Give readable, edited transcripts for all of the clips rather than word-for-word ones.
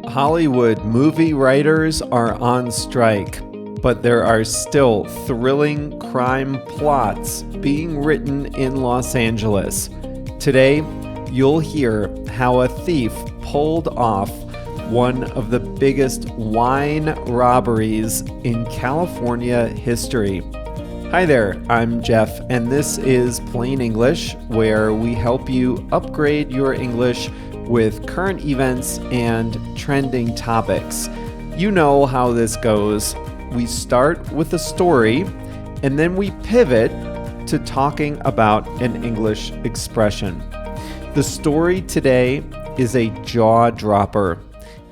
Hollywood movie writers are on strike, but there are still thrilling crime plots being written in Los Angeles. Today, you'll hear how a thief pulled off one of the biggest wine robberies in California history. Hi there, I'm Jeff, and this is Plain English, where we help you upgrade your English with current events and trending topics. You know how this goes. We start with a story, and then we pivot to talking about an English expression. The story today is a jaw dropper.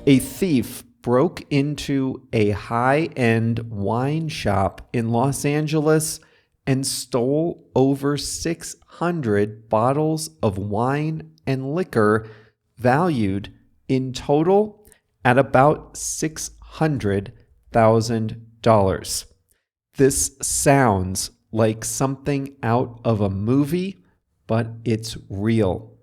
A thief broke into a high-end wine shop in Los Angeles and stole over 600 bottles of wine and liquor valued in total at about $600,000. This sounds like something out of a movie, but it's real.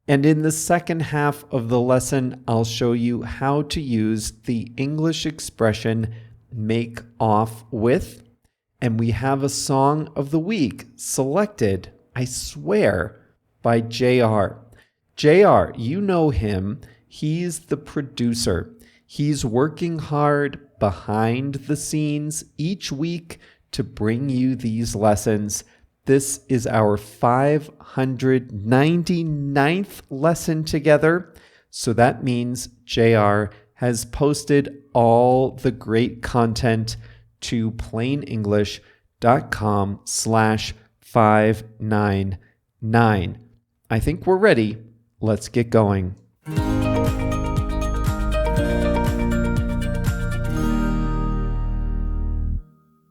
And in the second half of the lesson, I'll show you how to use the English expression make off with. And we have a song of the week selected, I swear, by JR. JR, you know him. He's the producer. He's working hard behind the scenes each week to bring you these lessons. This is our 599th lesson together. So that means JR has posted all the great content to plainenglish.com/599. I think we're ready. Let's get going.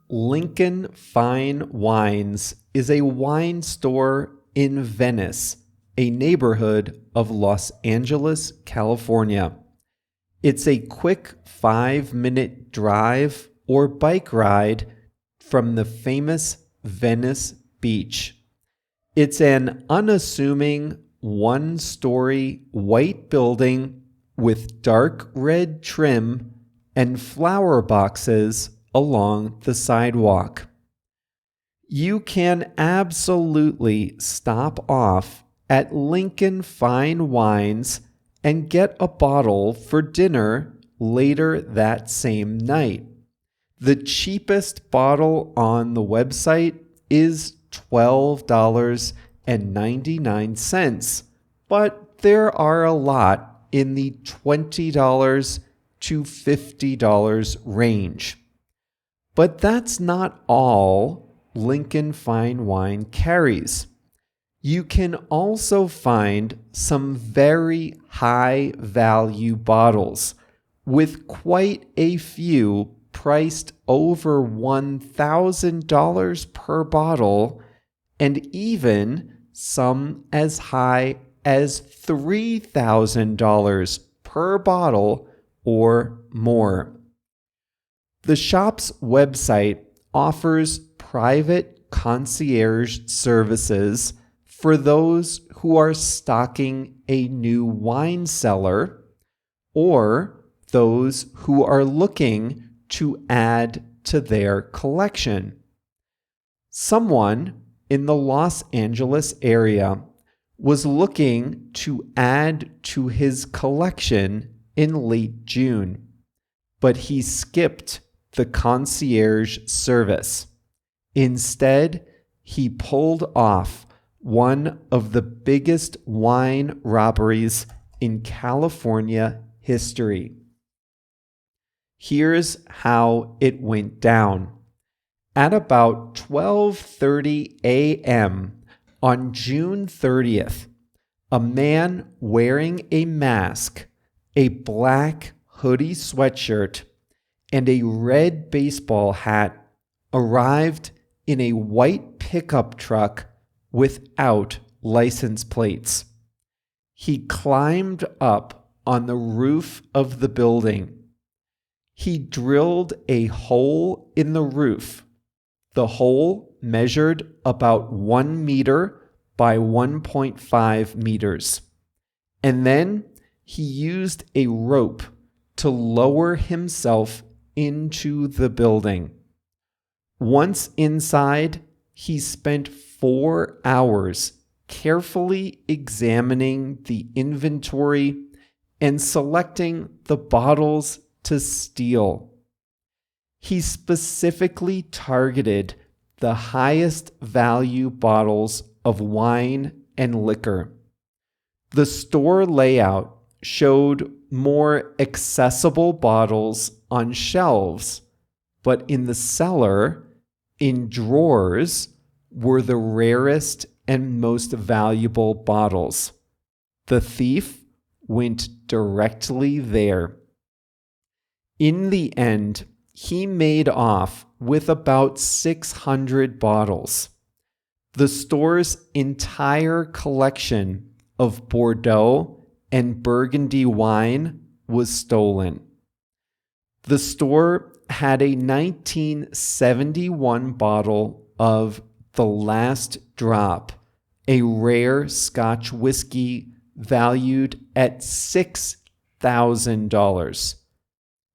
Lincoln Fine Wines is a wine store in Venice, a neighborhood of Los Angeles, California. It's a quick 5-minute drive or bike ride from the famous Venice Beach. It's an unassuming one-story white building with dark red trim and flower boxes along the sidewalk. You can absolutely stop off at Lincoln Fine Wines and get a bottle for dinner later that same night. The cheapest bottle on the website is $12.99, but there are a lot in the $20 to $50 range. But that's not all Lincoln Fine Wine carries. You can also find some very high value bottles, with quite a few priced over $1,000 per bottle, and even some as high as $3,000 per bottle or more. The shop's website offers private concierge services for those who are stocking a new wine cellar or those who are looking to add to their collection. Someone in the Los Angeles area was looking to add to his collection in late June, but he skipped the concierge service. Instead, he pulled off one of the biggest wine robberies in California history. Here's how it went down. At about 12:30 a.m. on June 30th, a man wearing a mask, a black hoodie sweatshirt, and a red baseball hat arrived in a white pickup truck without license plates. He climbed up on the roof of the building. He drilled a hole in the roof. The hole measured about 1 meter by 1.5 meters. And then he used a rope to lower himself into the building. Once inside, he spent 4 hours carefully examining the inventory and selecting the bottles to steal. He specifically targeted the highest value bottles of wine and liquor. The store layout showed more accessible bottles on shelves, but in the cellar, in drawers, were the rarest and most valuable bottles. The thief went directly there. In the end, he made off with about 600 bottles. The store's entire collection of Bordeaux and Burgundy wine was stolen. The store had a 1971 bottle of The Last Drop, a rare Scotch whiskey valued at $6,000.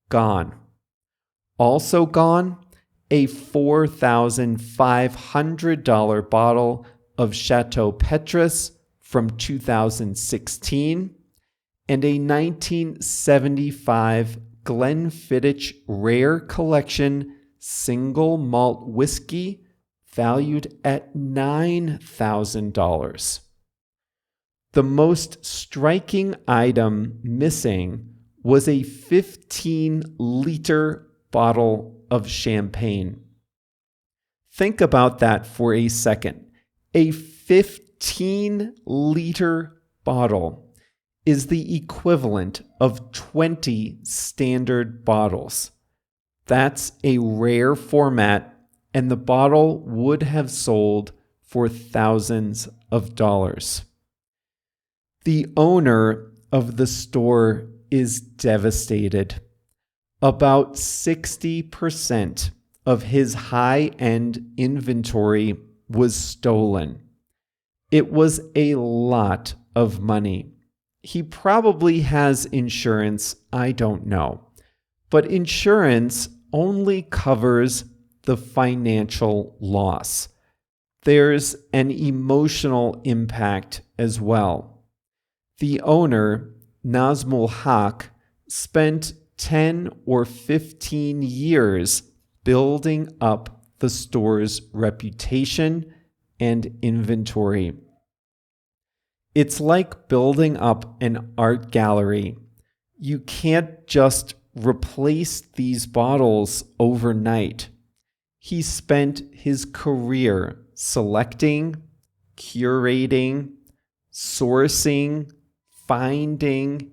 Gone. Also gone, a $4,500 bottle of Chateau Petrus from 2016 and a 1975 Glenfiddich Rare Collection single malt whiskey valued at $9,000. The most striking item missing was a 15-liter bottle of champagne. Think about that for a second. A 15-liter bottle is the equivalent of 20 standard bottles. That's a rare format, and the bottle would have sold for thousands of dollars. The owner of the store is devastated. About 60% of his high-end inventory was stolen. It was a lot of money. He probably has insurance, I don't know. But insurance only covers the financial loss. There's an emotional impact as well. The owner, Nazmul Haq, spent 10 or 15 years building up the store's reputation and inventory. It's like building up an art gallery. You can't just replace these bottles overnight. He spent his career selecting, curating, sourcing, finding,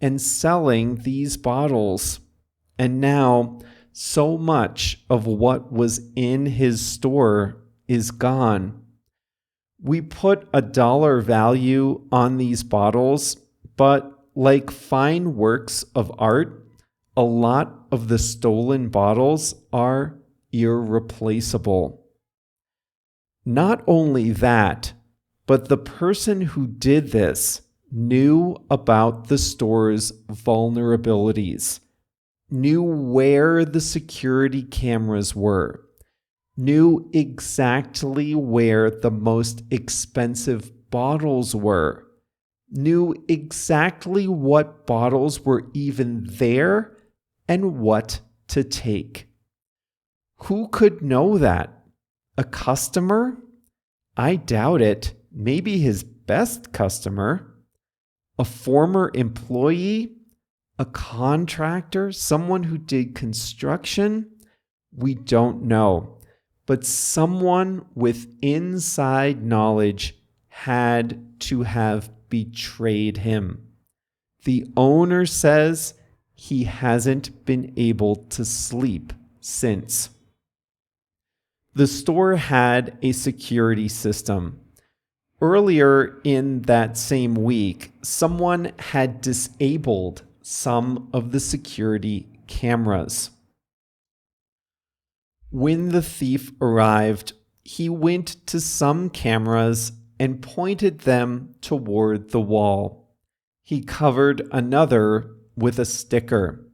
and selling these bottles. And now, so much of what was in his store is gone. We put a dollar value on these bottles, but like fine works of art, a lot of the stolen bottles are irreplaceable. Not only that, but the person who did this knew about the store's vulnerabilities, knew where the security cameras were, knew exactly where the most expensive bottles were, knew exactly what bottles were even there and what to take. Who could know that? A customer? I doubt it. Maybe his best customer? A former employee? A contractor? Someone who did construction? We don't know. But someone with inside knowledge had to have betrayed him. The owner says he hasn't been able to sleep since. The store had a security system. Earlier in that same week, someone had disabled some of the security cameras. When the thief arrived, he went to some cameras and pointed them toward the wall. He covered another with a sticker.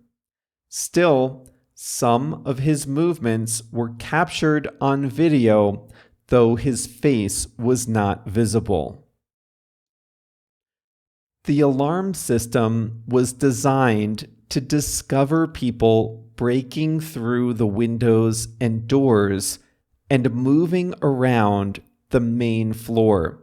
Still, some of his movements were captured on video, though his face was not visible. The alarm system was designed to discover people breaking through the windows and doors and moving around the main floor.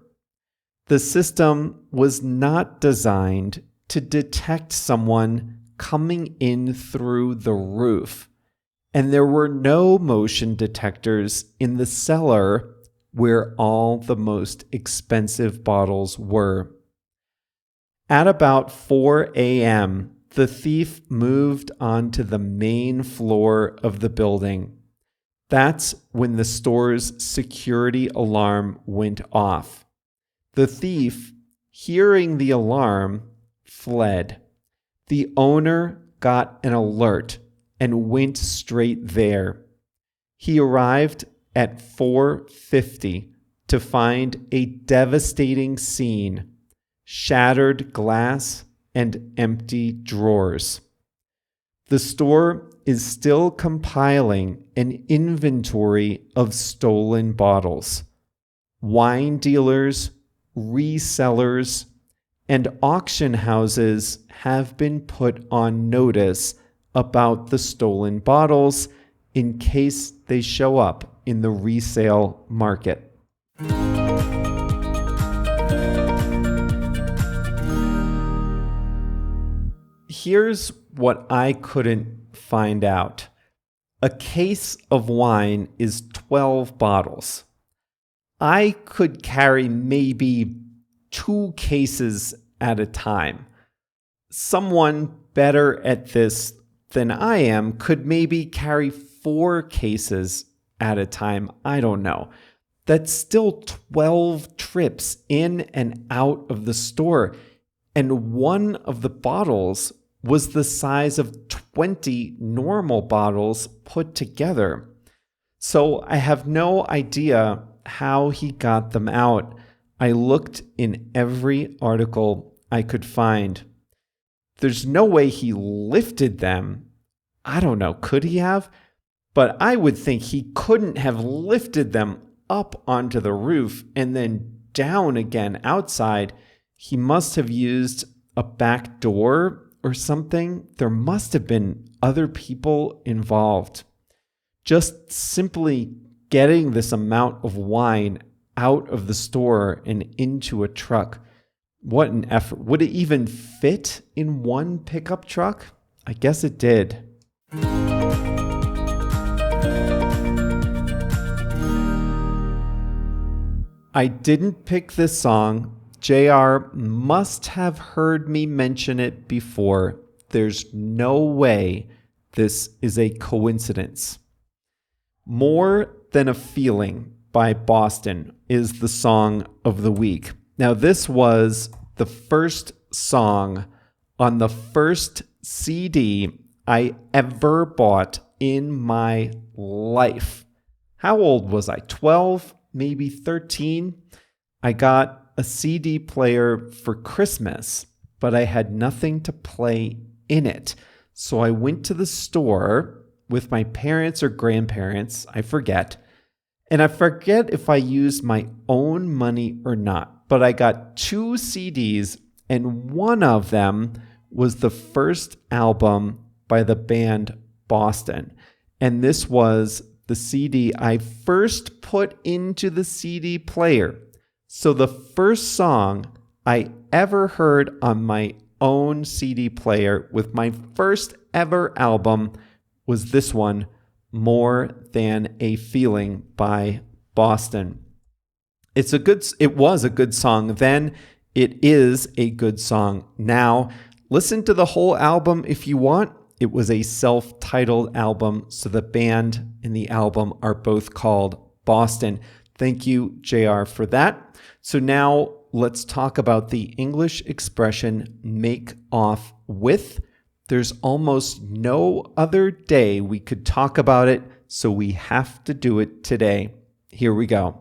The system was not designed to detect someone coming in through the roof, and there were no motion detectors in the cellar where all the most expensive bottles were. At about 4 a.m., the thief moved onto the main floor of the building. That's when the store's security alarm went off. The thief, hearing the alarm, fled. The owner got an alert and went straight there. He arrived at 4:50 to find a devastating scene: shattered glass and empty drawers. The store is still compiling an inventory of stolen bottles. Wine dealers, resellers, and auction houses have been put on notice about the stolen bottles in case they show up in the resale market. Here's what I couldn't find out. A case of wine is 12 bottles. I could carry maybe 2 cases at a time. Someone better at this than I am could maybe carry 4 cases at a time. I don't know. That's still 12 trips in and out of the store. And one of the bottles was the size of 20 normal bottles put together. So I have no idea how he got them out. I looked in every article I could find. There's no way he lifted them. I don't know, could he have? But I would think he couldn't have lifted them up onto the roof and then down again outside. He must have used a back door or something. There must have been other people involved. Just simply getting this amount of wine out of the store and into a truck. What an effort. Would it even fit in one pickup truck? I guess it did. I didn't pick this song. JR must have heard me mention it before. There's no way this is a coincidence. More Than a Feeling by Boston is the song of the week. Now, this was the first song on the first CD I ever bought in my life. How old was I? 12, maybe 13? I got a CD player for Christmas, but I had nothing to play in it. So I went to the store with my parents or grandparents, I forget. And I forget if I used my own money or not, but I got 2 CDs, and one of them was the first album by the band Boston. And this was the CD I first put into the CD player. So the first song I ever heard on my own CD player with my first ever album was this one, More Than a Feeling by Boston. It was a good song then. It is a good song now. Listen to the whole album if you want. It was a self-titled album, so the band and the album are both called Boston. Thank you, JR, for that. So now let's talk about the English expression make off with. There's almost no other day we could talk about it, so we have to do it today. Here we go.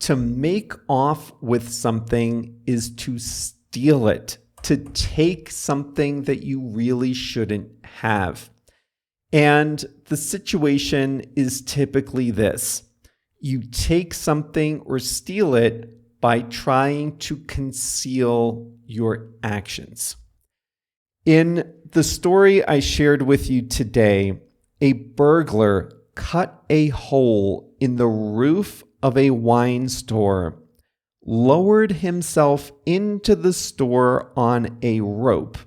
To make off with something is to steal it, to take something that you really shouldn't have. And the situation is typically this. You take something or steal it by trying to conceal your actions. In the story I shared with you today, a burglar cut a hole in the roof of a wine store, lowered himself into the store on a rope,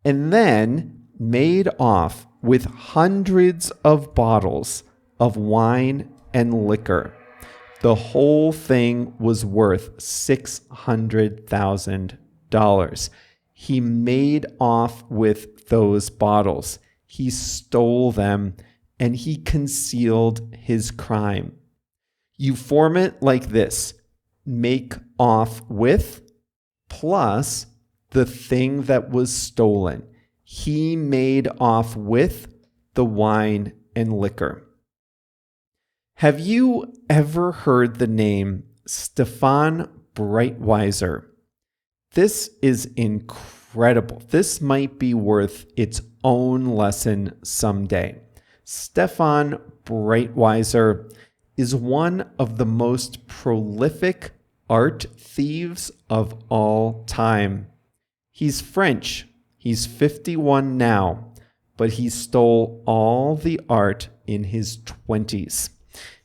and then made off with hundreds of bottles of wine and liquor. The whole thing was worth $600,000. He made off with those bottles. He stole them and he concealed his crime. You form it like this: make off with plus the thing that was stolen. He made off with the wine and liquor. Have you ever heard the name Stefan Breitweiser? This is incredible. This might be worth its own lesson someday. Stefan Breitweiser is one of the most prolific art thieves of all time. He's French. He's 51 now, but he stole all the art in his 20s.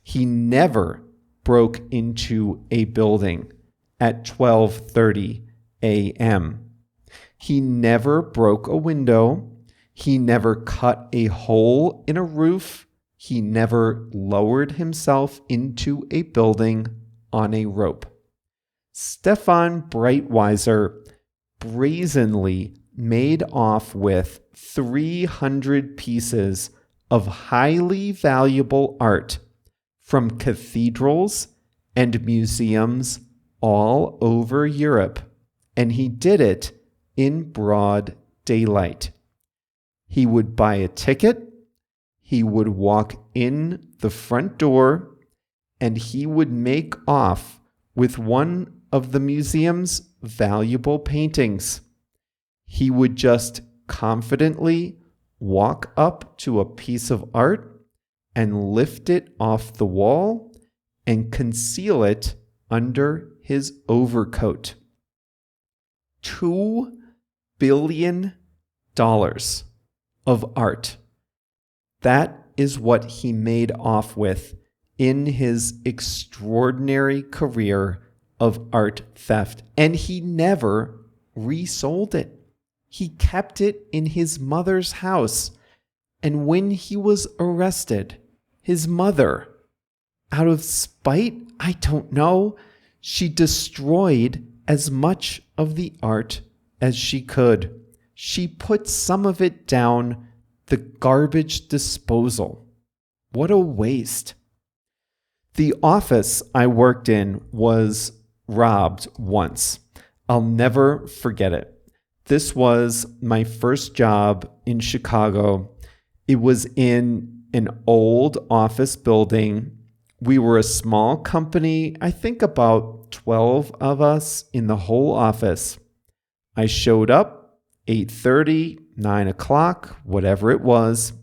He never broke into a building at 12:30 a.m. He never broke a window. He never cut a hole in a roof. He never lowered himself into a building on a rope. Stefan Breitweiser brazenly made off with 300 pieces of highly valuable art from cathedrals and museums all over Europe, and he did it in broad daylight. He would buy a ticket, he would walk in the front door, and he would make off with one of the museum's valuable paintings. He would just confidently walk up to a piece of art and lift it off the wall and conceal it under his overcoat. $2 billion of art. That is what he made off with in his extraordinary career of art theft. And he never resold it. He kept it in his mother's house. And when he was arrested, his mother, out of spite, I don't know, she destroyed as much of the art as she could. She put some of it down the garbage disposal. What a waste. The office I worked in was robbed once. I'll never forget it. This was my first job in Chicago. It was in an old office building. We were a small company, I think about 12 of us in the whole office. I showed up 8:30, 9 o'clock, whatever it was.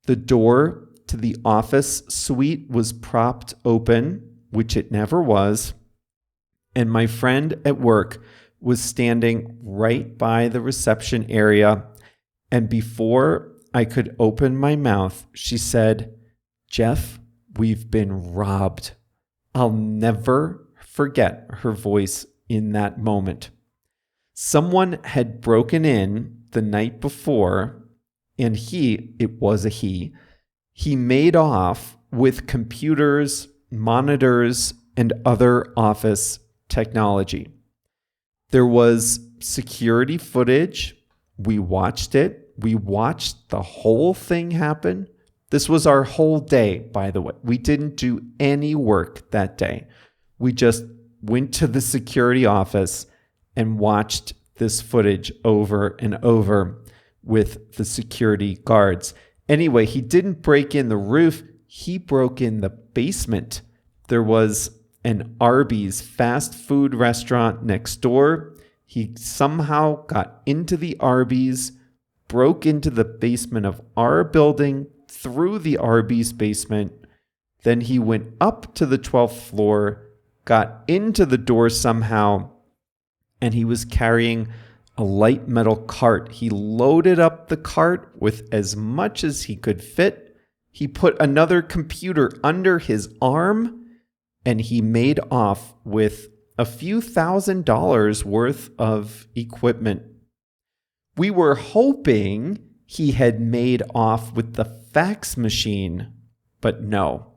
The door to the office suite was propped open, which it never was. And my friend at work was standing right by the reception area. And before I could open my mouth, she said, "Jeff, we've been robbed." I'll never forget her voice in that moment. Someone had broken in the night before, and it was a he made off with computers, monitors, and other office technology. There was security footage. We watched it. We watched the whole thing happen. This was our whole day, by the way. We didn't do any work that day. We just went to the security office and watched this footage over and over with the security guards. Anyway, he didn't break in the roof. He broke in the basement. There was an Arby's fast food restaurant next door. He somehow got into the Arby's, broke into the basement of our building through the Arby's basement. Then he went up to the 12th floor, got into the door somehow, and he was carrying a light metal cart. He loaded up the cart with as much as he could fit. He put another computer under his arm, and he made off with a few $1,000s worth of equipment. We were hoping he had made off with the fax machine, but no.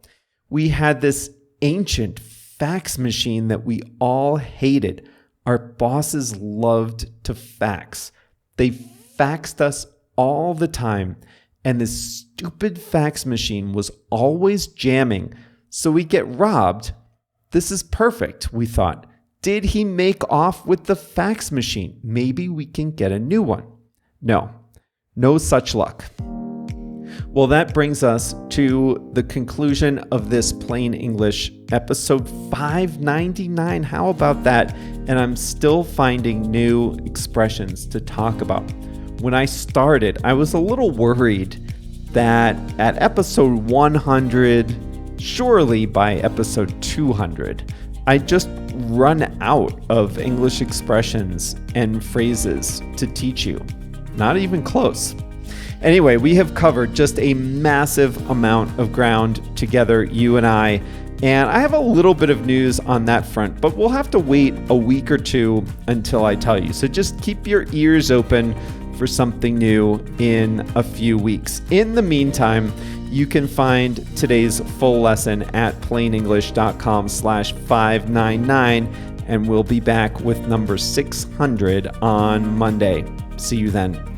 We had this ancient fax machine that we all hated. Our bosses loved to fax. They faxed us all the time, and this stupid fax machine was always jamming, so we get robbed. This is perfect, we thought. Did he make off with the fax machine? Maybe we can get a new one. No such luck. Well, that brings us to the conclusion of this Plain English episode 599. How about that? And I'm still finding new expressions to talk about. When I started, I was a little worried that at episode 100, surely by episode 200, I'd just run out of English expressions and phrases to teach you. Not even close. Anyway, we have covered just a massive amount of ground together, you and I have a little bit of news on that front, but we'll have to wait a week or two until I tell you. So just keep your ears open for something new in a few weeks. In the meantime, you can find today's full lesson at plainenglish.com/599, and we'll be back with number 600 on Monday. See you then.